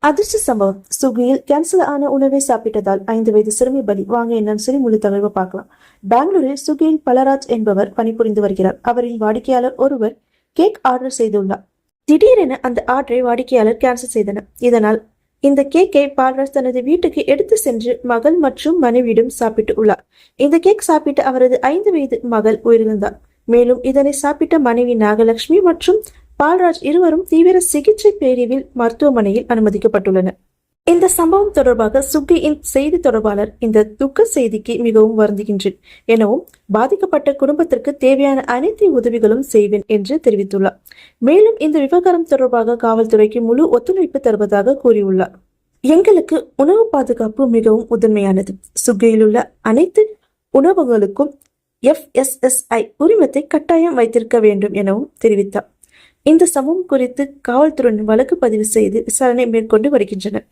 அதிர்ச்சி சம்பவம். சுகியில் கேன்சல் ஆன உணவை சாப்பிட்டதால் 5 வயது சிறுமி பலி. வாங்க என்னன்னு சொல்லி முழு தகவலை பார்க்கலாம். பெங்களூரில் சுகியில் பலராஜ் என்பவர் பணிபுரிந்து வருகிறார். அவரின் வாடிக்கையாளர் ஒருவர் கேக் ஆர்டர் செய்துள்ளார். திடீரென அந்த ஆர்டரை வாடிக்கையாளர் கேன்சல் செய்தனர். இதனால் இந்த கேக்கை பால்ராஜ் தனது வீட்டுக்கு எடுத்து சென்று மகள் மற்றும் மனைவியிடம் சாப்பிட்டு உள்ளார். இந்த கேக் சாப்பிட்டு அவரது 5 வயது மகள் உயிரிழந்தார். மேலும் இதனை சாப்பிட்ட மனைவி நாகலட்சுமி மற்றும் பால்ராஜ் இருவரும் தீவிர சிகிச்சை பிரிவில் மருத்துவமனையில் அனுமதிக்கப்பட்டுள்ளனர். இந்த சம்பவம் தொடர்பாக சுகியின் செய்தி தொடர்பாளர் இந்த துக்க செய்திக்கு மிகவும் வருந்துகின்றேன் எனவும் பாதிக்கப்பட்ட குடும்பத்திற்கு தேவையான அனைத்து உதவிகளும் செய்வேன் என்று தெரிவித்துள்ளார். மேலும் இந்த விவகாரம் தொடர்பாக காவல்துறைக்கு முழு ஒத்துழைப்பு தருவதாக கூறியுள்ளார். எங்களுக்கு உணவு பாதுகாப்பு மிகவும் முதன்மையானது. சுகியில் உள்ள அனைத்து உணவகங்களுக்கும் FSSAI உரிமத்தை கட்டாயம் வைத்திருக்க வேண்டும் எனவும் தெரிவித்தார். இந்த சம்பவம் குறித்து காவல்துறையினர் வழக்கு பதிவு செய்து விசாரணை மேற்கொண்டு வருகின்றனர்.